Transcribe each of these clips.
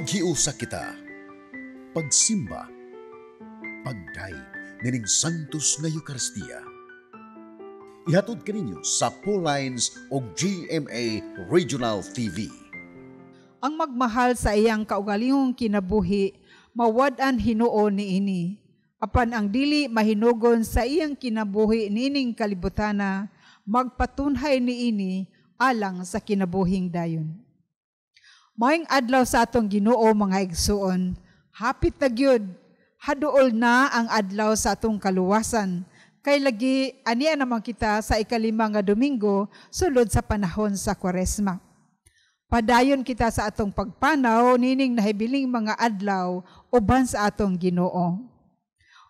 Maghiusa kita, pagsimba, pagdaig nining Santos nga Eucharistia. Ihatod kaninyo sa Paul Lines o GMA Regional TV. Ang magmahal sa iyang kaugalingong kinabuhi, mawad-an hinuon niini. Apan ang dili mahinugon sa iyang kinabuhi nining kalibutana, magpatunhay niini alang sa kinabuhing dayon. Maayong adlaw sa atong Ginoo mga igsuon, hapit na gyud, haduol na ang adlaw sa atong kaluwasan. Kay lagi ania naman kita sa ikalima nga Domingo sulod sa panahon sa Kwaresma. Padayon kita sa atong pagpanaw nining nahibiling mga adlaw uban sa atong Ginoo.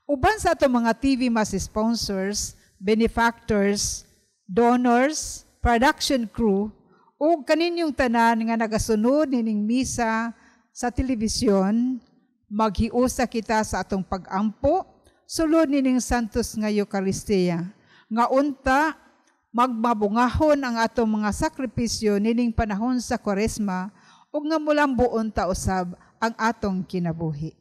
Uban sa atong mga TV mas sponsors, benefactors, donors, production crew, ug kaninyong tanan nga nagasunod nining misa sa telebisyon, maghiusa kita sa atong pag-ampo sulod nining Santos nga Eucharistia. Nga unta, magmabungahon ang atong mga sakripisyo nining panahon sa Kwaresma ug nga mulambuon ta usab ang atong kinabuhi.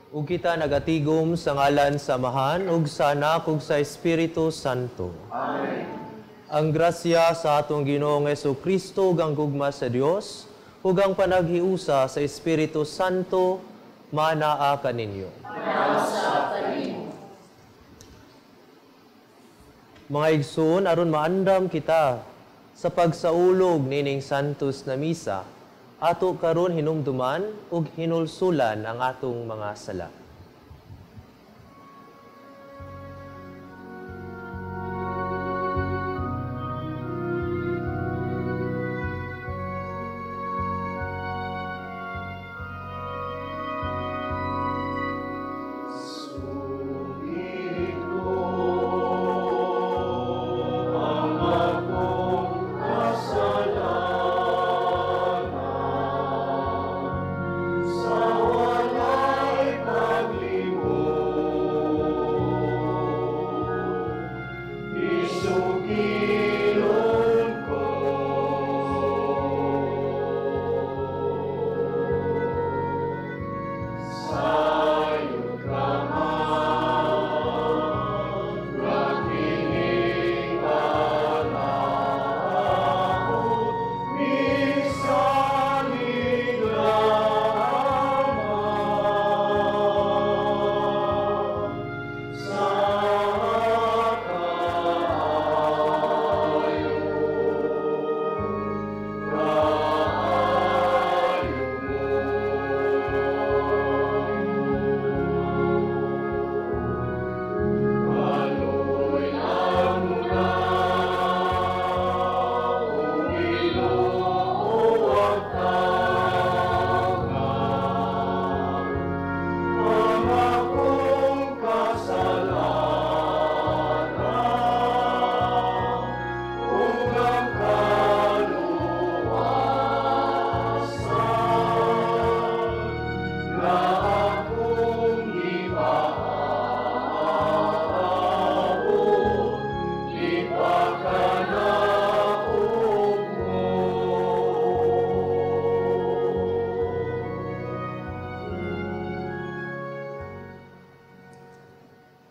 Ug kita nagatigom sa ngalan sa Amahan ug sa Anak ug sa Espiritu Santo. Amen. Ang grasya sa atong Ginoong Jesucristo ug ang gugma sa Dios ug ang panaghiusa sa Espiritu Santo manaa kaninyo. Mga igsoon, aron maandam kita sa pagsaulog nining Santos na Misa, ato karon hinumduman ug hinulsulan ang atong mga sala. Sa walay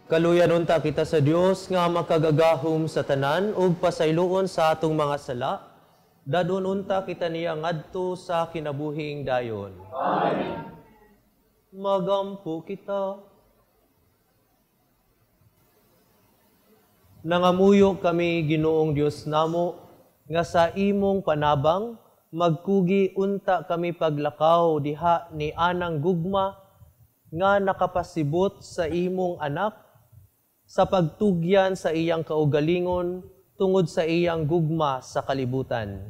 Kaluyan unta kita sa Dios nga makagagahom sa tanan ug pasayloon sa atong mga sala. Dadon unta kita niya ngadto sa kinabuhing dayon. Amen. Magampo kita. Nangamuyo kami Ginoong Dios namo nga sa imong panabang magkugi unta kami paglakaw diha ni anang gugma nga nakapasibot sa imong anak sa pagtugyan sa iyang kaugalingon tungod sa iyang gugma sa kalibutan.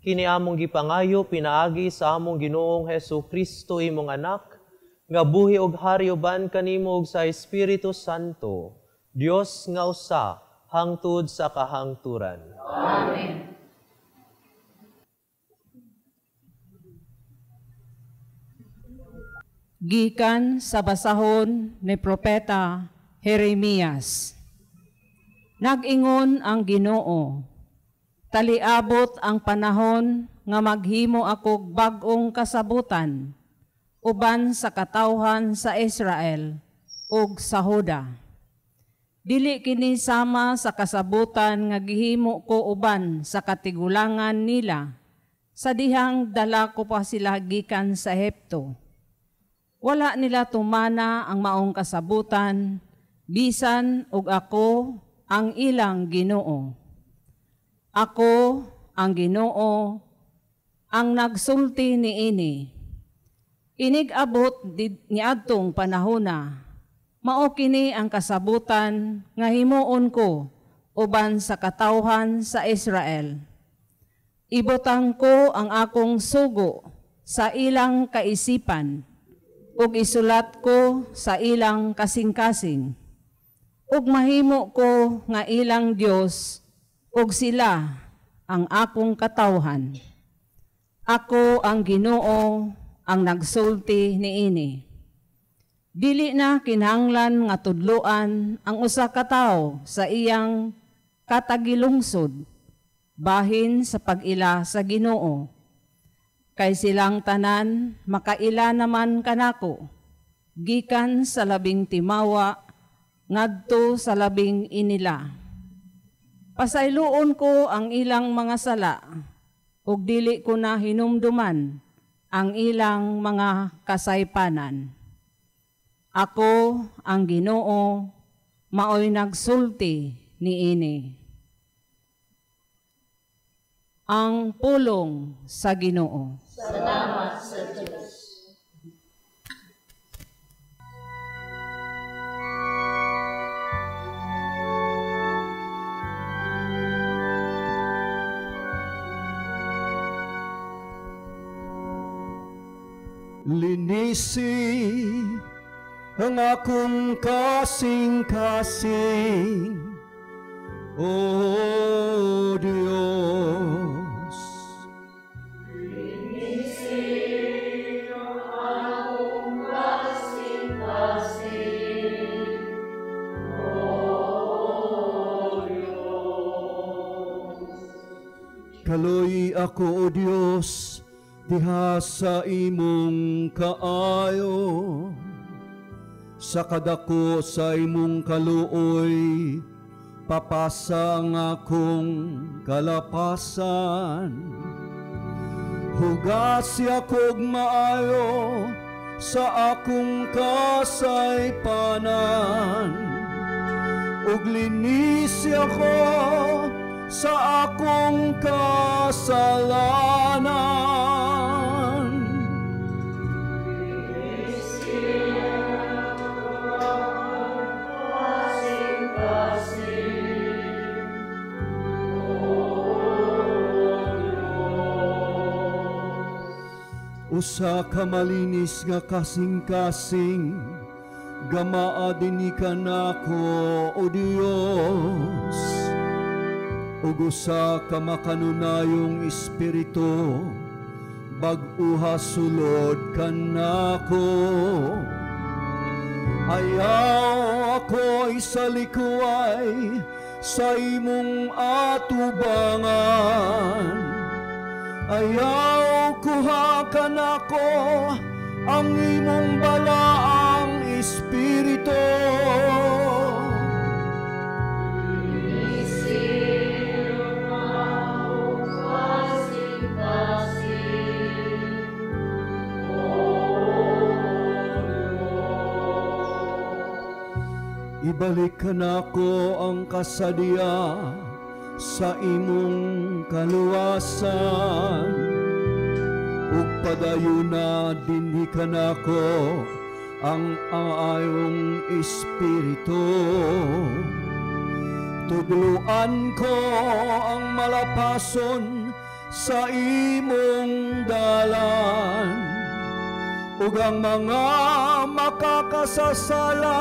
Kini among gipangayo pinaagi sa among Ginoong Hesukristo imong anak, nga buhi og hari uban kanimo og sa Espiritu Santo, Dios nga usa hangtod sa kahangturan. Amen. Gikan sa basahon ni Propeta Jeremias. Nag-ingon ang Ginoo, taliabot ang panahon nga maghimo ako bag-ong kasabutan, uban sa katawhan sa Israel ug sa Huda. Dili kini sama sa kasabutan nga gihimo ko uban sa katigulangan nila, sa dihang dala ko pa sila gikan sa Ehipto. Wala nila tumana ang maong kasabutan, bisan ug ako ang ilang Ginoo. Ako ang Ginoo, ang nagsulti niini. Inig-abot niadtong panahona, mao kini ang kasabutan nga himuon ko uban sa katawhan sa Israel. Ibutang ko ang akong sugo sa ilang kaisipan, ug isulat ko sa ilang kasing-kasing. Ug mahimo ko nga ilang Dios, ug sila ang akong katawhan. Ako ang Ginoo, ang nagsulti niini. Dili na kinahanglan nga tudloan ang usa ka tawo sa iyang katagilungsod, bahin sa pag-ila sa Ginoo. Kay silang tanan, makaila naman kanako, gikan sa labing timawa, ngadto sa labing inila. Pasayloon ko ang ilang mga sala, ug dili ko na hinumduman ang ilang mga kasaypanan. Ako ang Ginoo, maoy nagsulti niini. Ang pulong sa Ginoo. Salamat sa Diyos. Linisi ang akong kasing-kasing, O Diyos. Linisi ang akong kasing-kasing, O Diyos. Kaloy ako, O Diyos, diha sa imong kaayo, sa kadako sa imong kaluoy, papasa ang akong kalapasan. Hugasi akog maayo sa akong kasaypanan, ug linisi ako sa akong kasalanan. Usa ka malinis nga kasing-kasing, gamaa dinhi kanako, O Dios. Ug usa ka makanunayong espiritu, bag-uha sulod kanako. Ayaw ako'y salikuay sa imong atubangan. Ayaw kuha kanako ang imong balaang Espiritu. Ibalik ka nako ang kasadya sa imong kaluwasan. Ug padayuna dinhi ka nako ang ayong Espiritu. Tudluan ko ang malapason sa imong dalan, ug ang mga makakasasala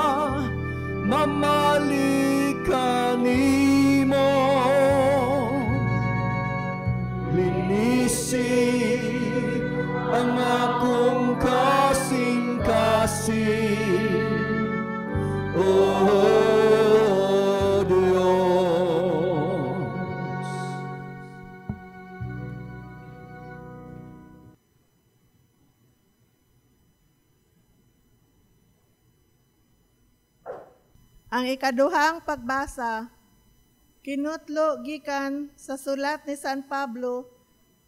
mamalikan nimo. Linisi ang akong kasing-kasing, O Diyos. Ang ikaduhang pagbasa, kinutlo gikan sa sulat ni San Pablo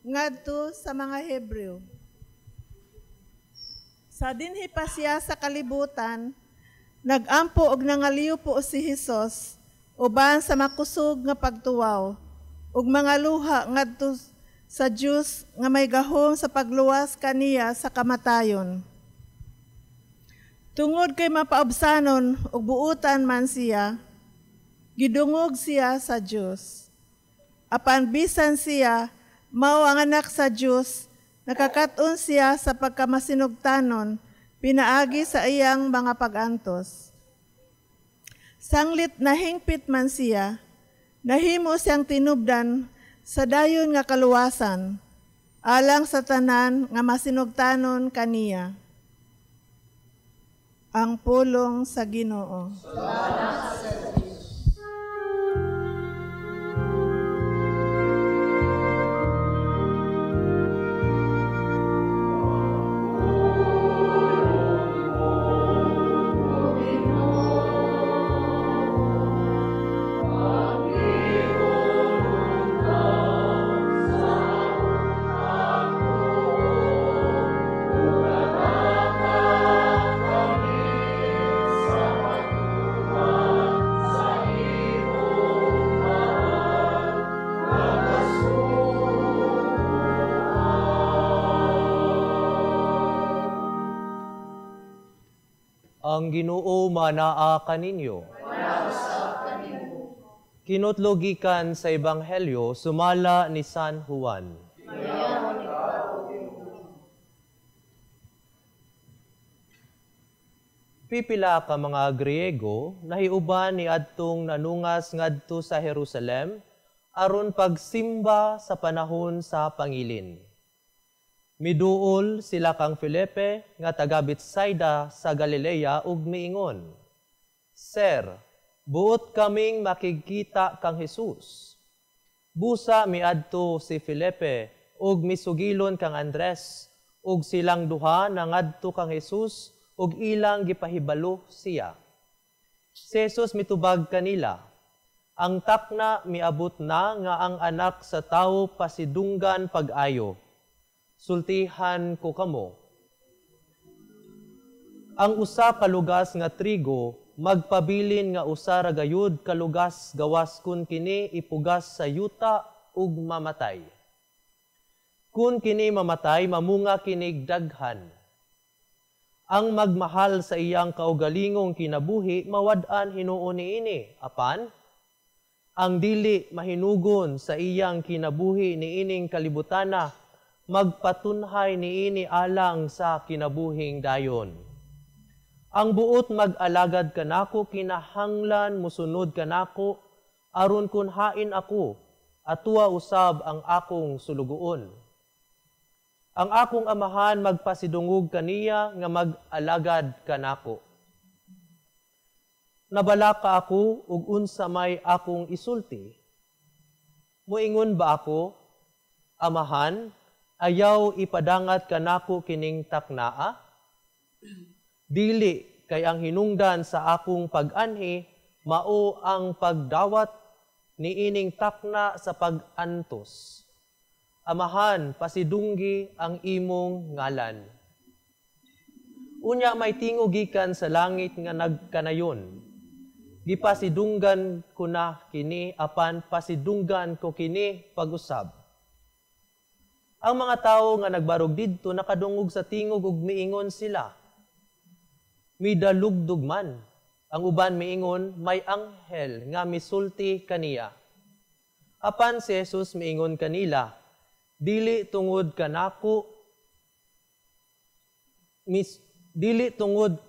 ngadto sa mga Hebreo. Sa dinhi pa siya sa kalibutan, nagampo og nangaliw po si Hesus uban sa makusog nga pagtuwaw ug mga luha ngadto sa Dios nga may gahom sa pagluwas kaniya sa kamatayon. Tungod kay mapaabsanon ug buutan man siya, gidungog siya sa Dios. Apan bisan siya mao ang anak sa Dios, nakakaton siya sa pagkamasinugtanon pinaagi sa iyang mga pag-antos. Sanglit na hingpit man siya, nahimo siyang tinubdan sa dayon nga kaluwasan, alang sa tanan nga masinugtanon kaniya. Ang pulong sa Ginoo. Salamat sa Diyos. Ang Ginoo manaa kaninyo. Kinutlogikan sa Ebanghelyo sumala ni San Juan. Pipila ka mga Griego nahiuban ni adtong nanungas ngadto sa Jerusalem aron pagsimba sa panahon sa pangilin. Miduol sila kang Felipe nga taga Betsaida sa Galilea ug miingon, Sir, buot kaming makikita kang Jesus. Busa miadto si Felipe ug misugilon kang Andres ug silang duha nangadto kang Jesus ug ilang gipahibalo siya. Si Jesus mitubag kanila, ang takna miabot na nga ang anak sa tao pasidunggan pag-ayo. Sultihan ko kamo. Ang usa ka lugas nga trigo magpabilin nga usa ra gayud ka lugas gawas kun kini ipugas sa yuta ug mamatay. Kun kini mamatay mamunga kinig daghan. Ang magmahal sa iyang kaugalingong kinabuhi mawad-an hinuon niini apan ang dili mahinugon sa iyang kinabuhi niining kalibutana magpatunhay niini alang sa kinabuhing dayon. Ang buot mag-alagad kanako kinahanglan musunod kanako aron kun hain ako atua usab ang akong sulugoon. Ang akong amahan magpasidungog kaniya nga mag-alagad kanako. Nabalaka ako ug unsa may akong isulti. Muingon ba ako, amahan, ayaw ipadangat kanako kining taknaa? Dili, kay ang hinungdan sa akong pag-anhi, mao ang pagdawat ni ining takna sa pag-antos. Amahan, pasidunggi ang imong ngalan. Unya may tingog gikan sa langit nga nagkanayon. Gipasidunggan ko na kini, apan pasidunggan ko kini pag-usab. Ang mga tao nga nagbarog didto nakadungog sa tingog ug miingon sila. Midalugdog man. Ang uban miingon, may anghel nga misulti kaniya. Apan si Jesus miingon kanila, dili tungod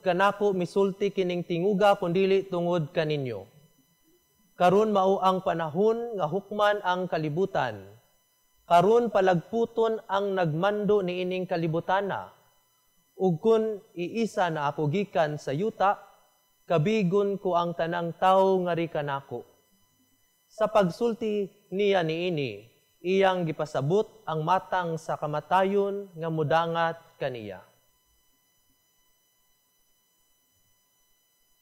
kanako misulti kining tinguga kundili tungod kaninyo. Karon mao ang panahon nga hukman ang kalibutan. Karon palagputon ang nagmando ni ining kalibutana. Ug kun iisa na ako gikan sa yuta, kabigon ko ang tanang tawo nga ri kanako. Sa pagsulti niya niini, iyang gipasabot ang matang sa kamatayon nga mudangat kaniya.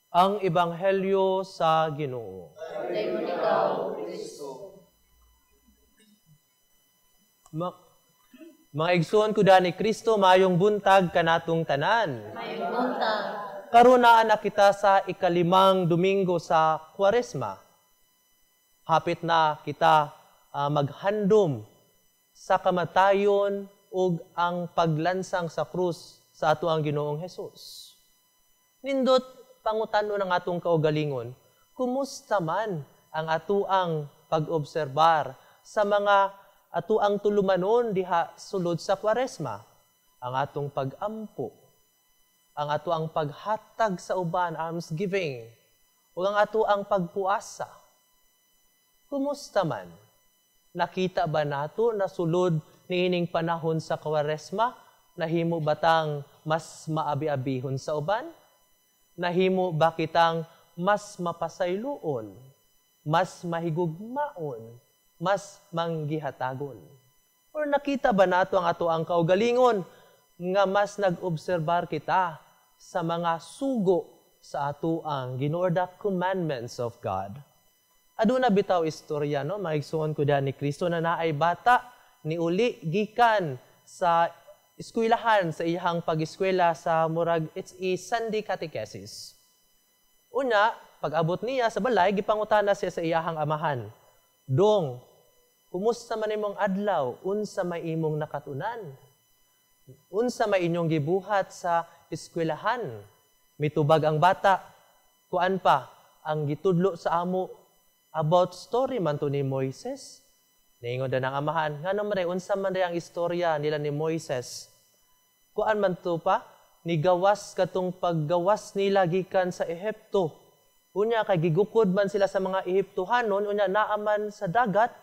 Ang Ebanghelyo sa Ginoo. Dayon ikaw, Kristo. Mga igsoon ko ni Kristo, mayong buntag kanatong tanan. Mayong buntag. Karunaan na kita sa ikalimang Domingo sa Kwaresma. Hapit na kita maghandom sa kamatayon ug ang paglansang sa krus sa ato ang Ginoong Hesus. Nindot pangutanon ng atong kaugalingon, kumusta man ang atuang pag-obserbar sa mga atuang tulumanon diha sulod sa Kwaresma, ang atong pag-ampo, ang atuang paghatag sa uban, almsgiving, o ang atuang pagpuasa. Kumusta man? Nakita ba nato na sulod niining panahon sa Kwaresma, nahimo batang mas maabi-abihon sa uban? Nahimo ba kitang mas mapasayloon, mas mahigugmaon, mas manggihatagon? Or nakita ba nato ang ato ang kaugalingon nga mas nag-obserbar kita sa mga sugo sa ato ang ginorda commandments of God? Aduna bitaw istorya, no? Maigsuon ko ni Kristo na naay bata ni uli gikan sa eskwelahan sa iyang pag-eskwela sa murag, it's a Sunday catechesis. Una, pag-abot niya sa balay, gipangutana siya sa iyahang amahan. Dong, kumusta man imong adlaw? Unsa may imong nakatunan? Unsa may inyong gibuhat sa eskwelahan? Mitubag ang bata. Kuan pa, ang gitudlo sa amo about story man to ni Moises. Niingon na ng amahan, nga naman unsa man ang istorya nila ni Moises. Kuan man to pa, nigawas katong paggawas nila gikan sa Ehipto. Unya, kay gigukod man sila sa mga Ehiptohanon, unya naaman sa dagat,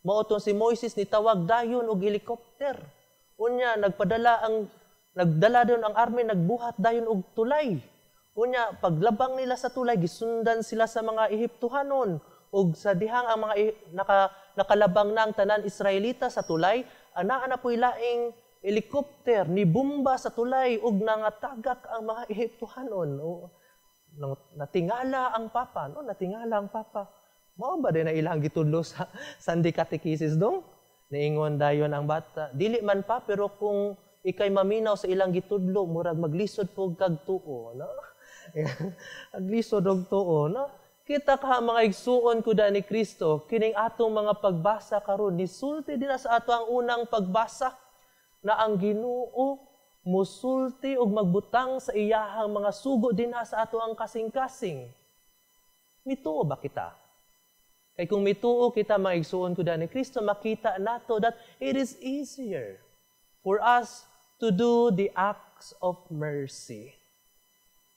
mautong si Moises nitawag dayon og helicopter. Unya, nagdala doon ang army, nagbuhat dayon og tulay. Unya, paglabang nila sa tulay, gisundan sila sa mga Ehiptohanon. ug sa dihang ang mga nakalabang ng tanan Israelita sa tulay, anaa na po'y laing helikopter ni bomba sa tulay ug nangatagak ang mga Ehiptohanon. Natingala ang papa, no? Natingala ang papa. Mao ba din na ilang gitudlo sa Sunday Catechesis dong? Niingon dayon ang bata, dili man pa pero kung ikay maminaw sa ilang gitudlo, murag maglisod po kag tuo, no? Aglisod og tuo, no? Kita ka mga igsuon kuda ni Kristo, kining atong mga pagbasa karon nisulti din sa ato ang unang pagbasa na ang Ginoo musulti og magbutang sa iyahang mga sugo din sa ato ang kasing-kasing. Mituo ba kita? Kay kung mituo kita mga igsuon kuda ni Kristo, makita nato that it is easier for us to do the acts of mercy.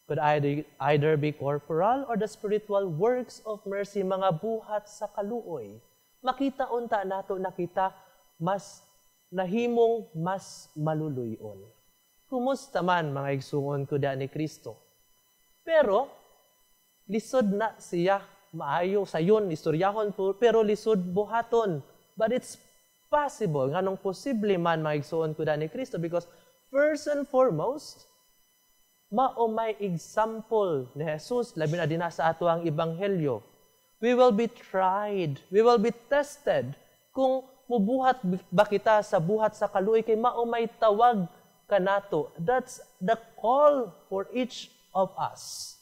Could either be corporal or the spiritual works of mercy, mga buhat sa kaluoy. Makita unta nato na kita mas nahimong mas maluluyon. Kumusta man mga igsuon kuda ni Kristo. Pero lisod na siya maayo sayon istoryahon po, pero lisod buhaton. But it's possible nganong posible man mga igsuon kuda ni Kristo because first and foremost mao may example ni Jesus, labi na din sa ato ang ebanghelyo. We will be tried, we will be tested. Kung mubuhat ba kita sa buhat sa kaluoy, kay mao may tawag kanato. That's the call for each of us.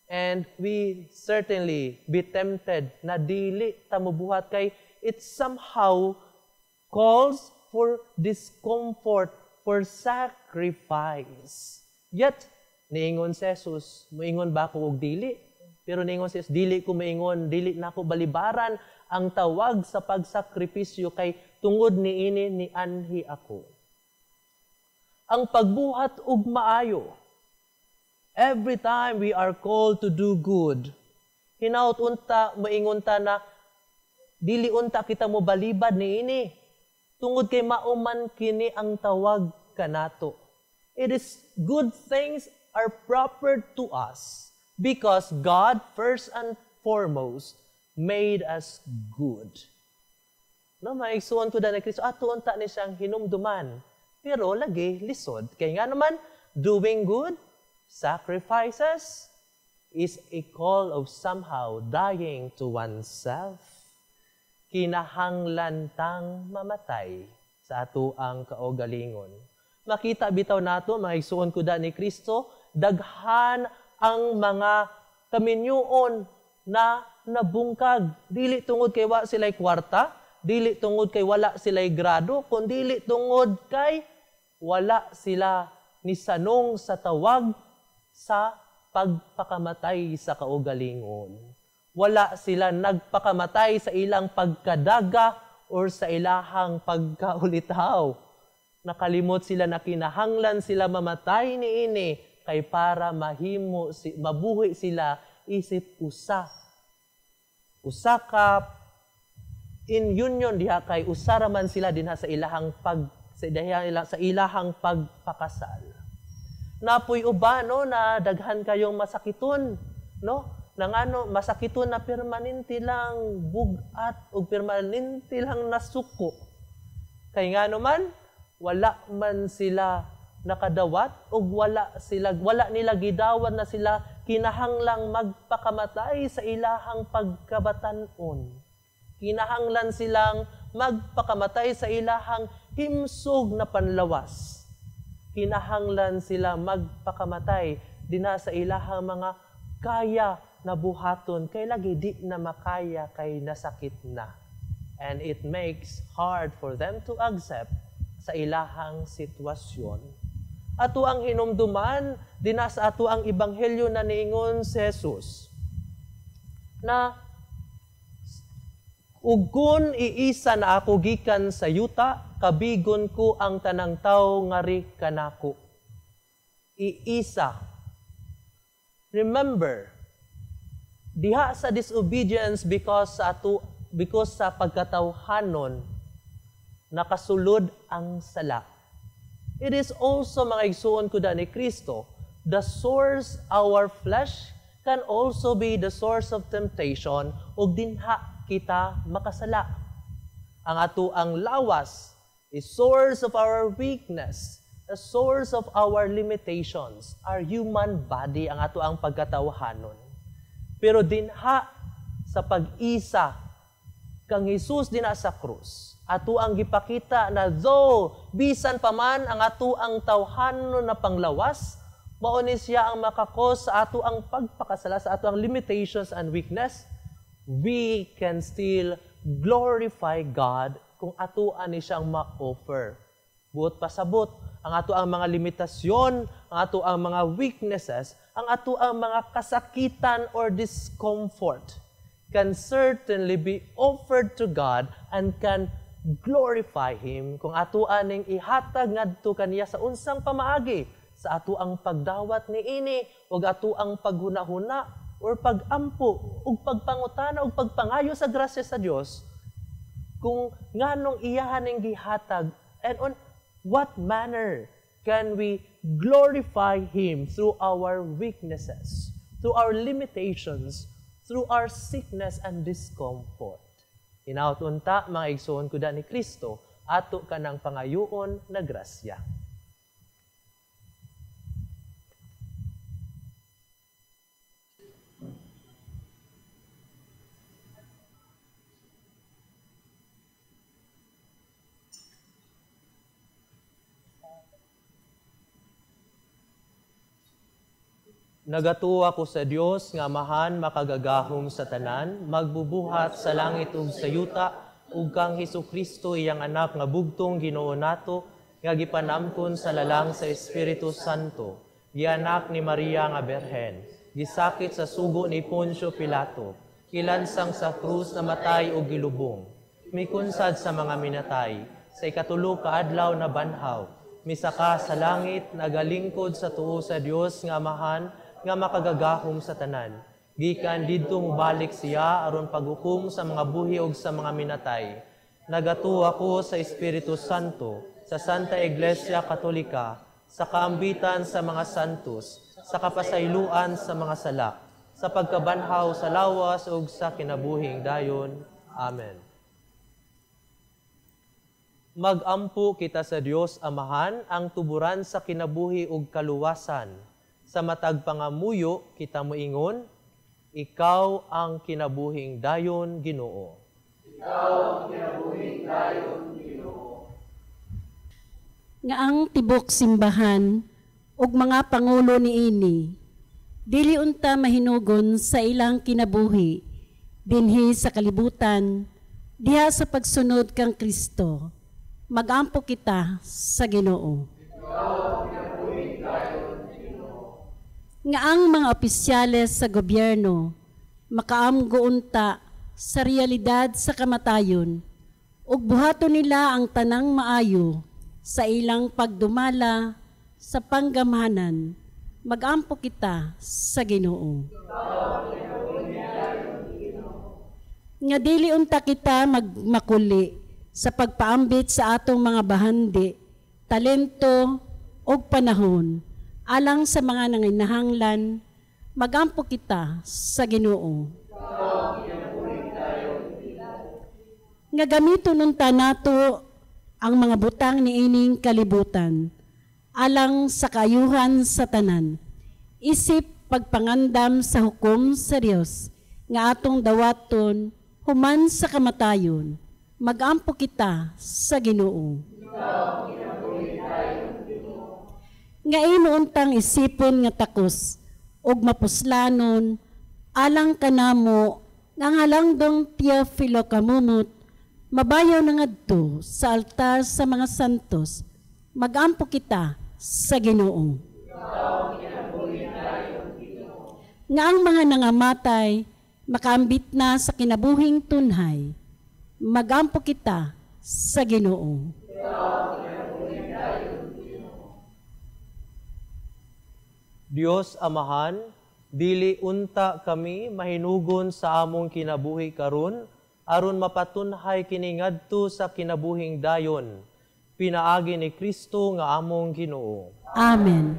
And we certainly be tempted na dili ta mubuhat, kay it somehow calls for discomfort, for sacrifice. Yet, niingon si Jesus, moingon ba ako og dili? Pero niingon si Jesus, dili ko moingon, dili na ko balibaran ang tawag sa pagsakripisyo, kay tungod niini ni anhi ako. Ang pagbuhat og maayo, every time we are called to do good, hinaut unta, moingon ta na, dili unta kita mo balibad niini. Tungod kay mauman kini ang tawag kanato. It is good things are proper to us because God first and foremost made us good. No, maigsuon ko da ni Kristo, ato unta ni siyang hinumduman. Pero lagi lisod. Kaya nga naman, doing good, sacrifices, is a call of somehow dying to oneself. Kinahanglan tang mamatay sa ato ang kaugalingon. Makita bitaw nato, maigsuon ko da ni Kristo, daghan ang mga kaminyuon na nabungkag. Dili tungod kay wa sila'y kwarta, dili tungod kay wala sila'y grado, kundi dili tungod kay wala sila nisanong sa tawag sa pagpakamatay sa kaugalingon. Wala sila nagpakamatay sa ilang pagkadaga or sa ilahang pagkaulitaw. Nakalimot sila na kinahanglan sila mamatay niini kay para mabuhi sila isip usa. Usa ka in union diha kay usara man sila dinha sa ilahang sa ilahang pagpakasal. Napoy uba no na daghan kayong masakiton, no? Nangano masakiton na permanente lang bugat o permanente lang nasuko. Kay ngano man wala man sila nakadawat o wala nila gidawat na sila kinahanglang magpakamatay sa ilahang pagkabatanon. Kinahanglan silang magpakamatay sa ilahang himsog na panlawas. Kinahanglan sila magpakamatay dinha sa ilahang mga kaya na buhaton, kay lagi di na makaya, kay nasakit na. And it makes hard for them to accept sa ilahang sitwasyon. Ato ang hinumduman, dinas ato ang ebanghelyo na niingon si Jesus, na ugkon iisa na ako gikan sa yuta, kabigon ko ang tanang tao ngari kanako. Iisa. Remember, diha sa disobedience because sa pagkatawhanon nakasulod ang sala. It is also, mga igsuon ko da ni Kristo, the source our flesh can also be the source of temptation ug dinha kita makasala. Ang ato ang lawas is source of our weakness, a source of our limitations, our human body, ang ato ang pagkatawhanon. Pero dinha sa pag-isa kang Jesus dinha sa krus, ato ang gipakita na though bisan pa man ang ato ang tawhanon na panglawas, mao ni siya ang makakos sa ato ang pagpakasala, sa ato ang limitations and weakness, we can still glorify God kung ato ani siyang ma-offer. Buot pasabot ang ato ang mga limitasyon, ang ato ang mga weaknesses, ang ato ang mga kasakitan or discomfort can certainly be offered to God and can glorify Him kung ato aning ihatag ngadto kaniya sa unsang pamaagi, sa ato ang pagdawat niini ug ato ang paghunahuna or pagampo ug pagpangutana ug pagpangayo sa grasya sa Dios kung nganong iyahan ning gihatag, and on what manner can we glorify Him through our weaknesses, through our limitations, through our sickness and discomfort. Hinautunta, mga igsoon ko da ni Kristo, ato ka ng pangayoon na grasya. Nagatuwa ko sa Dios nga amahan makagagahom sa tanan, magbubuhat sa langit ug sa yuta, ug kang Hesukristo iyang anak nga bugtong Ginoo nato, nga gipanamkon sa lalang sa Espiritu Santo, gianak ni Maria nga Berhen, gisakit sa sugo ni Poncio Pilato, kilansang sa krus na matay o gilubong, mikunsad sa mga minatay, sa ikatulo ka adlaw na banhaw, misaka sa langit, nagalingkod sa tuo sa Dios nga amahan, nga makagagahom sa tanan. Gikan didto mubalik siya aron paghukom sa mga buhi ug sa mga minatay. Nagatuwa ko sa Espiritu Santo, sa Santa Iglesia Katolika, sa kaambitan sa mga santos, sa kapasayloan sa mga sala, sa pagkabanhaw sa lawas ug sa kinabuhing dayon. Amen. Magampo kita sa Dios Amahan ang tuburan sa kinabuhi ug kaluwasan. Sa matag pangamuyo kita moingon, ikaw ang kinabuhing dayon, Ginoo. Ikaw ang kinabuhing dayon, Ginoo. Nga ang tibok simbahan ug mga pangulo niini, dili unta mahinugon sa ilang kinabuhi, dinhi sa kalibutan, diha sa pagsunod kang Kristo. Magampo kita sa Ginoo. Ikaw ang kinabuhing dayon, nga ang mga opisyales sa gobyerno makaamgo unta sa realidad sa kamatayon ug buhaton nila ang tanang maayo sa ilang pagdumala sa panggamhanan. Magampo kita sa Ginoo. Nga dili unta kita magmakuli sa pagpaambit sa atong mga bahandi, talento ug panahon alang sa mga nanginahanglan. Magampo kita sa Ginoo. Nga gamiton unta nato ang mga butang niining kalibutan alang sa kaayuhan sa tanan, isip pagpangandam sa hukom sa Dios nga atong dawaton human sa kamatayon. Magampo kita sa Ginoo. Nga inuuntang isipon nga takos ug mapuslanon alang kanamo nga halangdong Teofilo kamumot, mabayaw na ngadto sa altar sa mga santos. Magampo kita sa Ginoo. Nga ang mga nangamatay makaambit na sa kinabuhing tunhay. Magampo kita sa Ginoo. Dios Amahan, dili unta kami mahinugon sa among kinabuhi karon aron mapatunhay kini ngadto sa kinabuhing dayon. Pinaagi ni Kristo nga among Ginoo. Amen.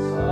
Sa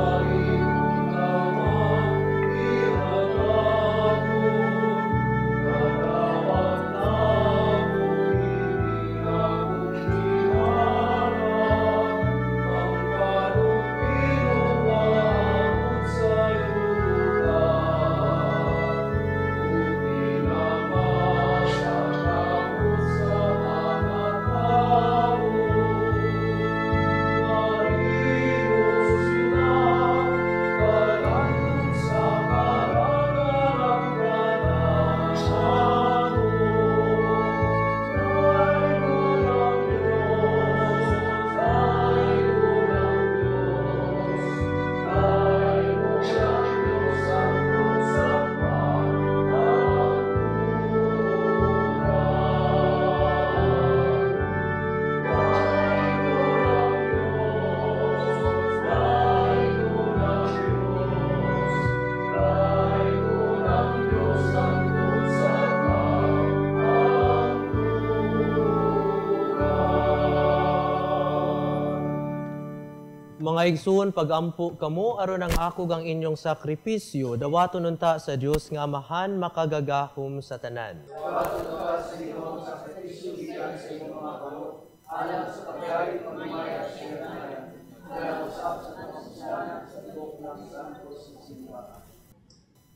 Mga igsoon, pagampo kamo, aron ang ako gang inyong sakripisyo, dawaton unta sa Dios nga amahan makagagahom sa tanan. Dawaton unta sa inyong sakripisyo gikan sa inyong mga kamo, alang sa pagdayeg pagmamaya sa inanan, nagusap sa pagsasalan sa tibok ng santos nga simbahan.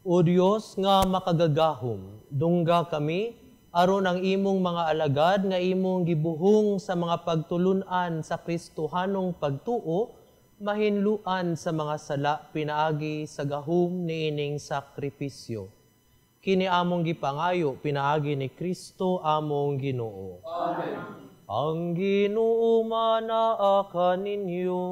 O Dios nga makagagahom, dungga kami, aron ang imong mga alagad nga imong gibuhong sa mga pagtulunan sa Kristohanong pagtuo, mahinluan sa mga sala pinaagi sa gahom niining sakripisyo. Kini among gipangayo pinaagi ni Kristo among Ginoo. Amen. Ang Ginoo manaa kaninyo.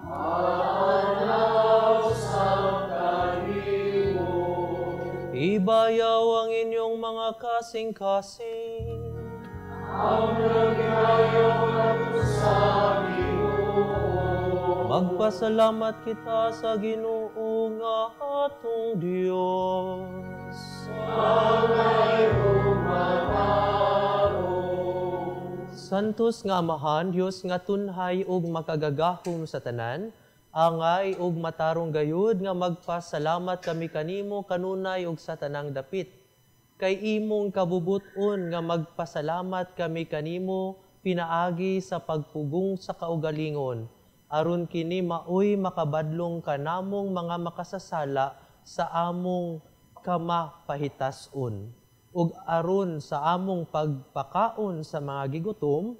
Manaw sa kanimo. Ibayaw ang inyong mga kasing-kasing. Ang nagyayaw nato sa Magpasalamat kita sa Ginoo nga atong Dios. Santos nga amahan, Dios nga tunhay ug makagagahom sa tanan, angay ug matarong gayud nga magpasalamat kami kanimo kanunay ug sa tanang dapit. Kay imong kabubuton nga magpasalamat kami kanimo pinaagi sa pagpugong sa kaugalingon, aron kini maoy makabadlong kanamong mga makasasala sa among kamapahitason, ug aron sa among pagpakaon sa mga gigutom,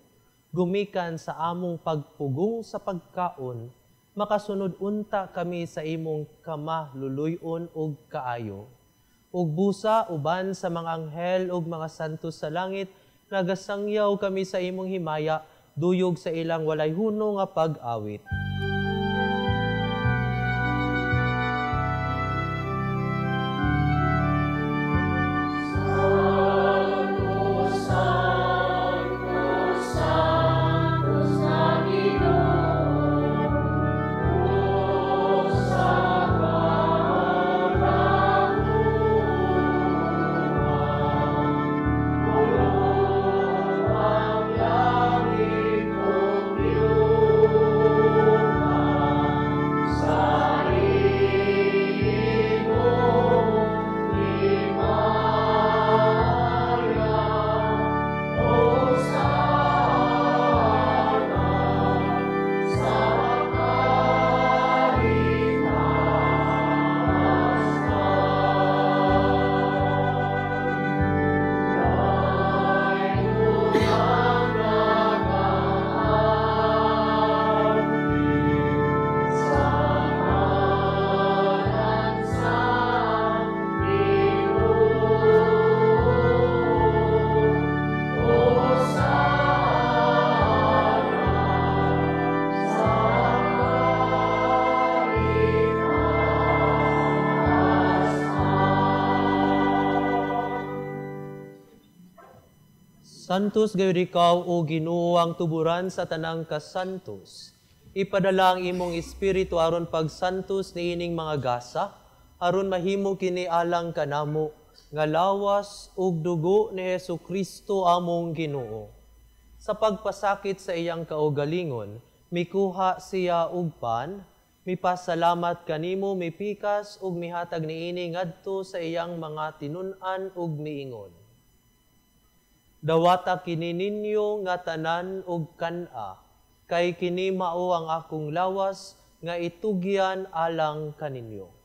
gumikan sa among pagpugong sa pagkaon, makasunod unta kami sa imong kamaluluyon ug kaayo. Ug busa uban sa mga anghel ug mga santos sa langit, nagasangyaw kami sa imong himaya, duyog sa ilang walay huno nga pag-awit. Santos gayud ikaw o Ginoo ang tuburan sa tanang kasantos. Ipadala ang imong espiritu aron pagsantos niining mga gasa, aron mahimo kini alang kanamo nga lawas ug dugo ni Hesukristo among Ginoo. Sa pagpasakit sa iyang kaugalingon, mikuha siya og pan, mipasalamat kanimo, mipikas ug mihatag niini ngadto sa iyang mga tinun-an ug miingon. Dawata kini ninyo nga tanan ug kana, kay kini mao ang akong lawas nga itugyan alang kaninyo.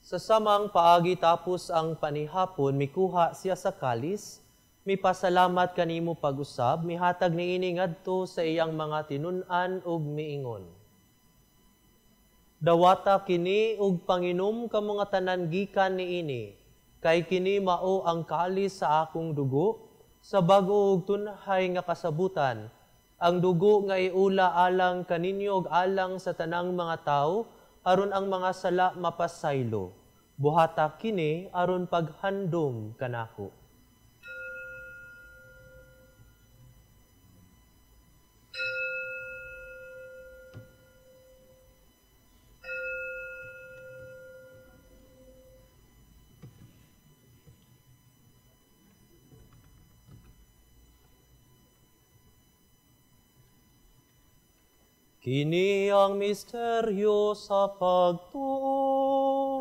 Sa samang paagi tapos ang panihapon, mikuha siya sa kalis, mipasalamat kanimo pag-usab, mihatag niini ngadto sa iyang mga tinun-an ug miingon. Dawata kini ug panginom ka mga tanan gikan niini, kay kini mao ang kalis sa akong dugo, sa bag-o ug tunhay nga kasabutan, ang dugo nga iula alang kaninyo ug alang sa tanang mga tawo, aron ang mga sala mapasaylo. Buhata kini aron paghandom kanako. Kini ang misteryo sa pagtuo.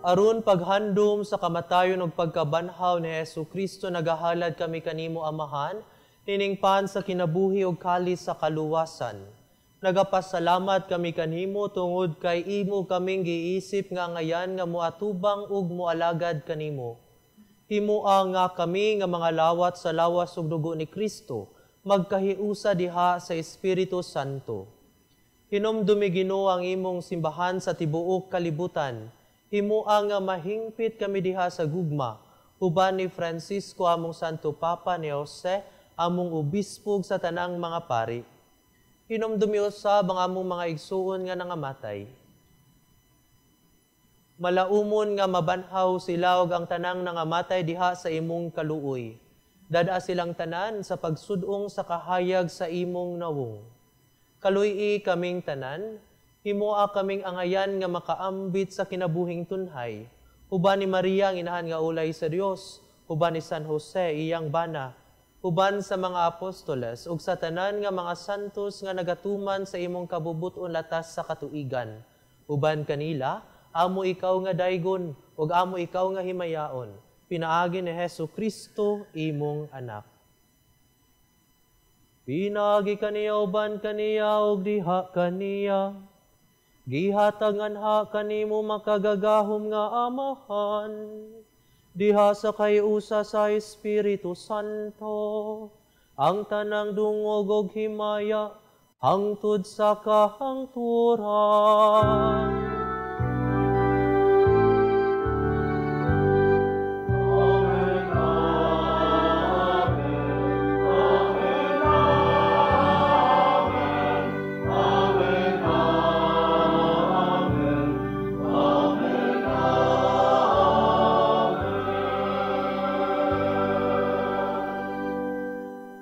Aron paghandom sa kamatayon ug pagkabanhaw ni Jesucristo, nagahalad kami kanimo Amahan, niningpan sa kinabuhi ug kalis sa kaluwasan. Nagapasalamat kami kanimo tungod kay imo kaming giisip nga ngayan nga moatubang ug moalagad kanimo. Himoa nga kami nga mga lawat sa lawas ug dugo ni Kristo, magkahiusa diha sa Espiritu Santo. Hinumdumi Ginoo ang imong simbahan sa tibuok kalibutan. Himoa nga mahingpit kami diha sa gugma, uban ni Francisco among Santo Papa ni Jose, among obispog sa tanang mga pari. Hinumdumi usab ang among mga igsuon nga nangamatay. Malaumon nga mabanhaw sila og ang tanang nangamatay diha sa imong kaluoy. Dada silang tanan sa pagsudong sa kahayag sa imong nawong. Kaluy kaming tanan, himoa kaming angayan nga makaambit sa kinabuhing tunhay. Uban ni Maria ang inahan nga ulay sa Dios, uban ni San Jose iyang bana, uban sa mga apostoles ug sa tanan nga mga santos nga nagatuman sa imong kabubuton latas sa katuigan. Uban kanila, amo ikaw nga daygon ug amo ikaw nga himayaon. Pinaagi ni Jesucristo imong anak. Pinaagi kaniya uban kaniya ug diha kaniya. Gihatangan ha kanimo makagagahom nga Amahan, diha sa kayusa sa Espiritu Santo, ang tanang dungog ug himaya, hangtod sa kahangturan.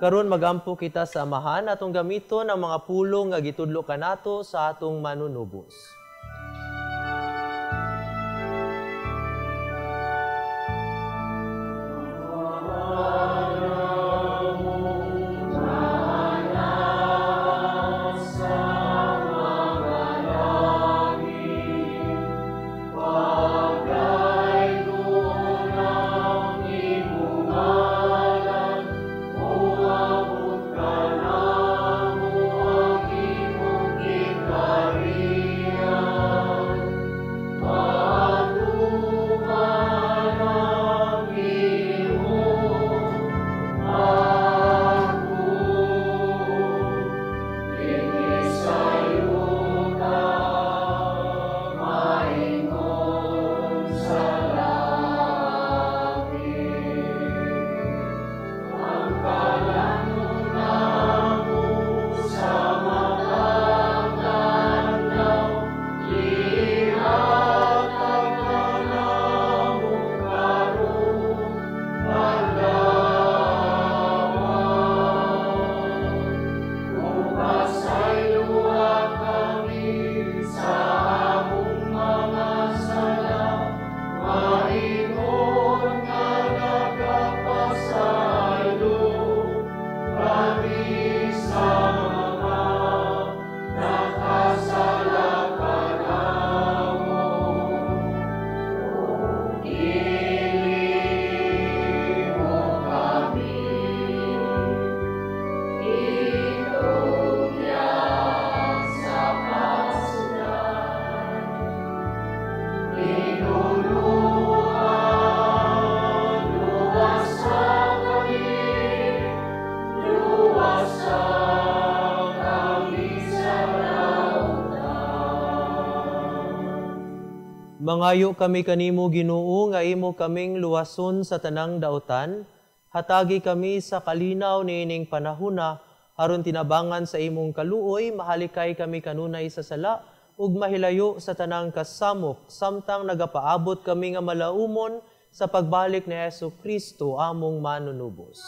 Karon magampo kita sa Amahan atong gamiton ang mga pulong nga gitudlo kanato sa atong manunubos. Mangayo kami kanimo Ginoo nga imo kaming luwason sa tanang daotan, hatagi kami sa kalinaw niining panahuna aron tinabangan sa imong kaluoy, mahalikay kami kanunay sa sala, ug mahilayo sa tanang kasamok, samtang nagapaabot kami nga malaumon sa pagbalik ni Hesu Kristo among manunubos.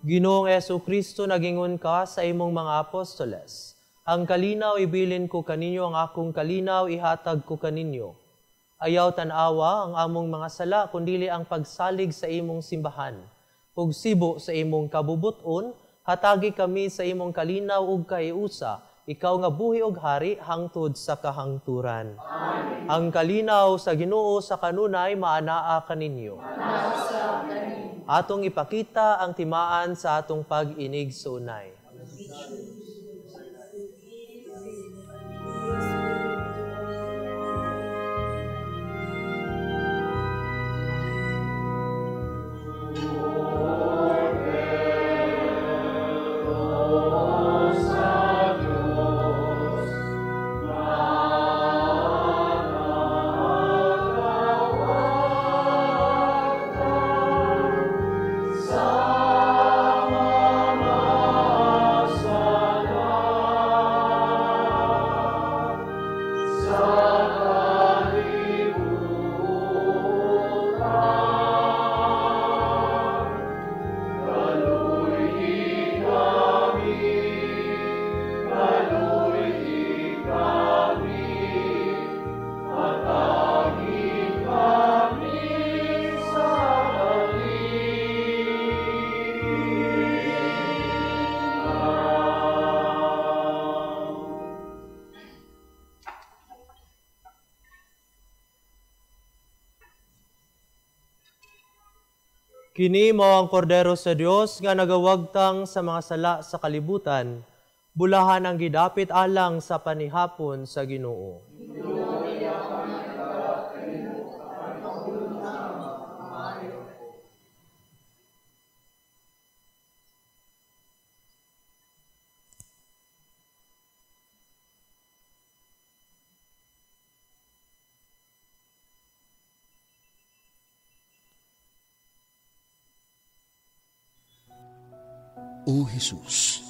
Ginoong Hesu Kristo, nagingon ka sa imong mga apostoles. Ang kalinaw ibilin ko kaninyo, ang akong kalinaw ihatag ko kaninyo. Ayaw tanawa ang among mga sala, kundili ang pagsalig sa imong simbahan. Ug sibo sa imong kabubuton, hatagi kami sa imong kalinaw ug kaiusa, ikaw nga buhi ug hari hangtod sa kahangturan. Amen. Ang kalinaw sa Ginoo sa kanunay maanaa kaninyo. Atong ipakita ang timaan sa atong pag-inig sa unay. Kini mao ang kordero sa Dios nga nagawagtang sa mga sala sa kalibutan, bulahan ang gidapit alang sa panihapon sa Ginoo. O Jesus,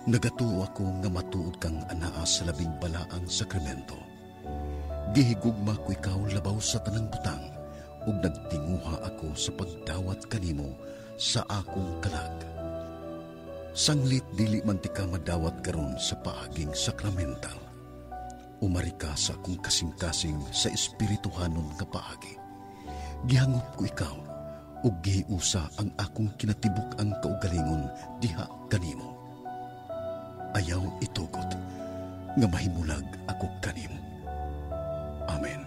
nagatuo ako nga matuod kang anaa sa labing balaang sakramento. Gihigugma ko ikaw labaw sa tanang butang, ug nagtinguha ako sa pagdawat kanimo sa akong kalag. Sanglit dili man ti ka madawat karon sa paaging sakramental. Umari ka sa akong kasing-kasing sa espirituhanon nga paagi. Gihangop ko ikaw, ug gihiusa ang akong kinatibuk ang kaugalingon diha kanimo. Ayaw itugot nga mahimulag ako kanimo. Amen.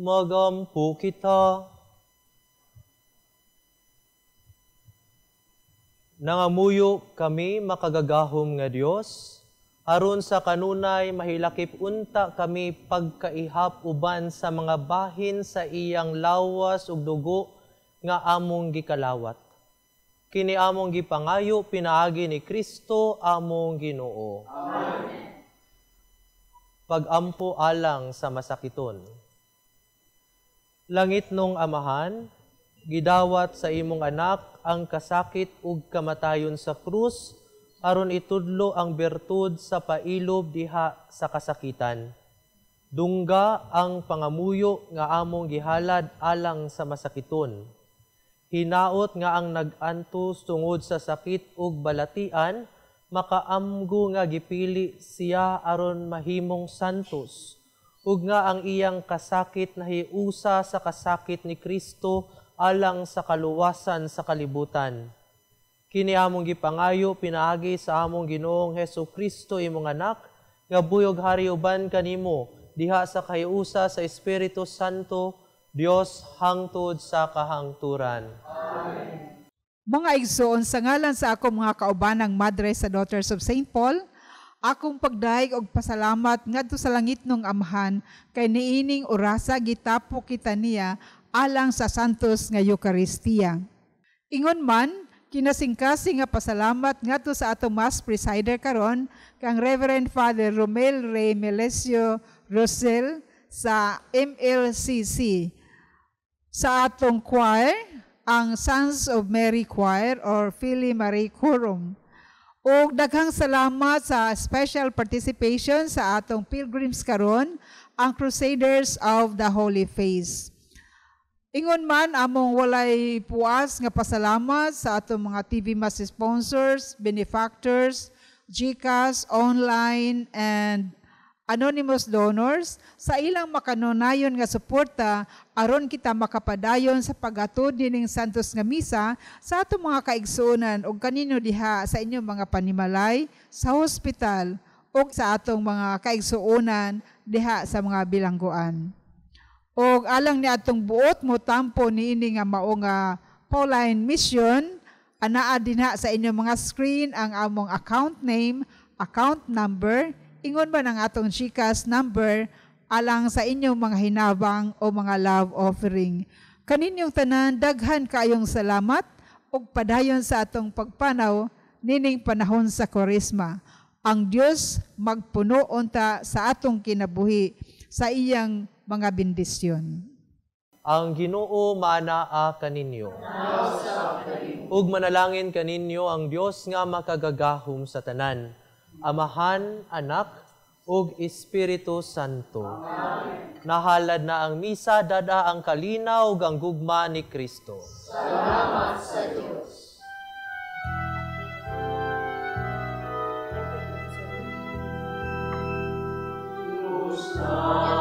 Magampo kita. Nangamuyo kami makagagahom nga Dios, aron sa kanunay mahilakip unta kami pagkaihap uban sa mga bahin sa iyang lawas ug dugo nga among gikalawat. Kini among gipangayo pinaagi ni Kristo among Ginoo. Amen. Pagampo alang sa masakiton. Langit nung Amahan, gidawat sa imong anak ang kasakit ug kamatayon sa krus aron itudlo ang bertud sa pailob diha sa kasakitan. Dungga ang pangamuyo nga among gihalad alang sa masakiton. Hinaot nga ang nag-antos tungod sa sakit ug balatian, makaamgo nga gipili siya aron mahimong santos, ug nga ang iyang kasakit nahiusa sa kasakit ni Kristo alang sa kaluwasan sa kalibutan. Kini among gipangayo pinaagi sa among Ginoong Hesukristo imong anak, nga buyog hari uban kanimo diha sa kahiusa sa Espiritu Santo, Dios hangtod sa kahangturan. Amen. Mga igsoon, sa ngalan sa akong mga kaubanang madre sa Daughters of St. Paul, akong pagdaig og pasalamat ngadto sa langit nung Amahan kay niining orasa gitapo kita niya alang sa santos nga Eucharistia. Ingon man, kinasingkasing nga pasalamat ngadto sa atong Mass Presider karon kang Reverend Father Romel Rey Melesio Rosel sa MLCC. Sa atong choir, ang Sons of Mary Choir or Filii Mariae Chorum. O daghang salamat sa special participation sa atong pilgrims karon, ang Crusaders of the Holy Face. Ingon man among walay puas nga pasalamat sa atong mga TV Mass sponsors, benefactors, GCash, online, and anonymous donors sa ilang makanunayon nga suporta aron kita makapadayon sa paghatod dining santos nga misa sa atong mga kaigsuonan ug kanino diha sa inyong mga panimalay, sa hospital ug sa atong mga kaigsuonan diha sa mga bilangguan. O alang ni atong buot mo tampo niini nga mao nga Pauline Mission, anaa dinha sa inyong mga screen ang among account name, account number, ingon ba ng atong GCash number alang sa inyong mga hinabang o mga love offering. Kaninyong tanan, daghan kayong salamat ug padayon sa atong pagpanaw nining panahon sa Kwaresma. Ang Dios magpuno unta sa atong kinabuhi sa iyang mga bendisyon. Ang Ginoo manaa kaninyo. Ug manalangin kaninyo ang Dios nga makagagahom sa tanan, Amahan, Anak, ug Espiritu Santo. Amen. Nahalad na ang misa, dada ang kalinaw ug ang gugma ni Kristo. Salamat sa Dios. Amen.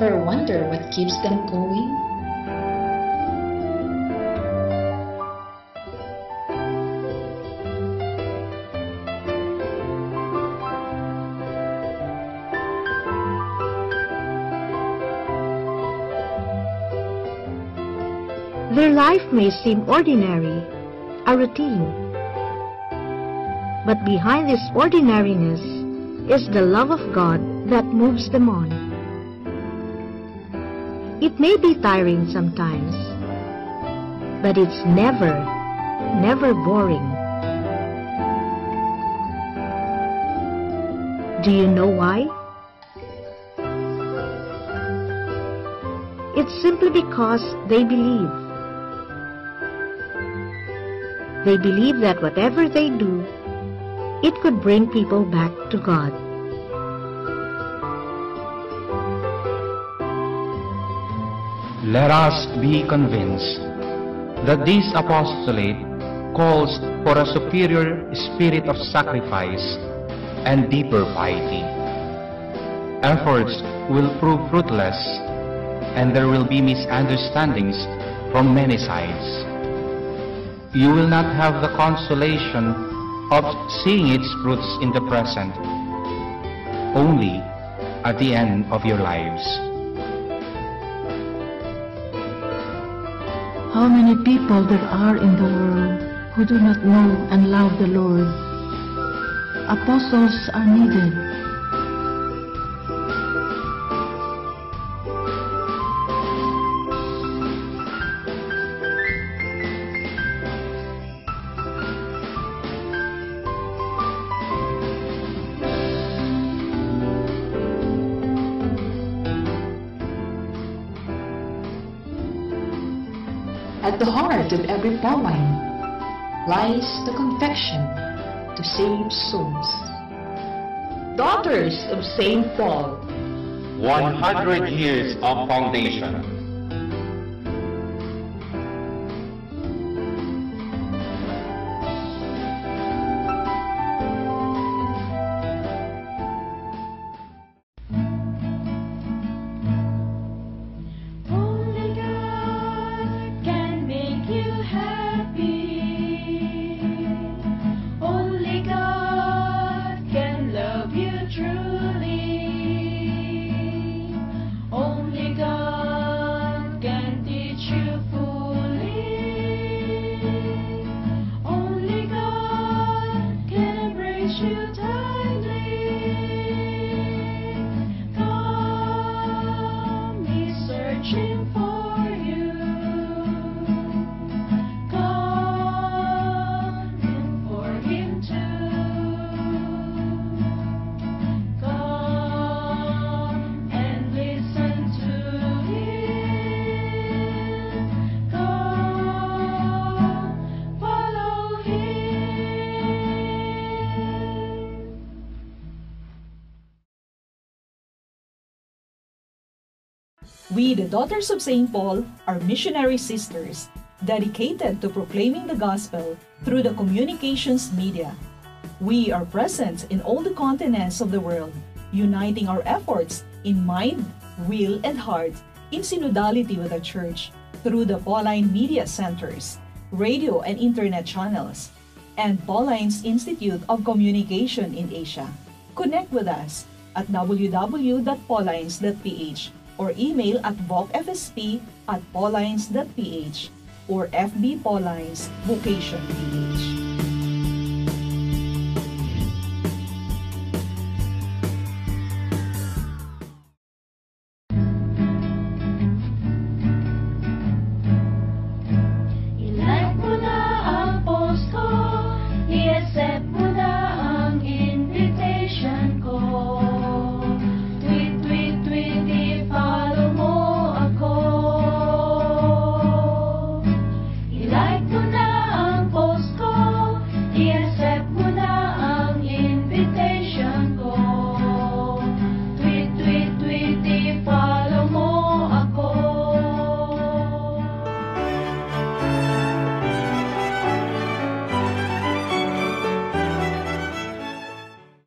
ever wonder what keeps them going? Their life may seem ordinary, a routine. But behind this ordinariness is the love of God that moves them on. It may be tiring sometimes, but it's never boring. Do you know why? It's simply because they believe. They believe that whatever they do, it could bring people back to God. Let us be convinced that this apostolate calls for a superior spirit of sacrifice and deeper piety. Efforts will prove fruitless, and there will be misunderstandings from many sides. You will not have the consolation of seeing its fruits in the present, only at the end of your lives. How many people there are in the world who do not know and love the Lord? Apostles are needed. At the heart of every Pauline lies the confession to save souls. Daughters of St. Paul, 100 years of foundation. We, the Daughters of St. Paul, are missionary sisters dedicated to proclaiming the gospel through the communications media. We are present in all the continents of the world, uniting our efforts in mind, will, and heart in synodality with the Church through the Pauline Media Centers, radio and internet channels, and Pauline's Institute of Communication in Asia. Connect with us at www.paulines.ph or email at vocfsp@paulines.ph or FB Paulines Vocation PH.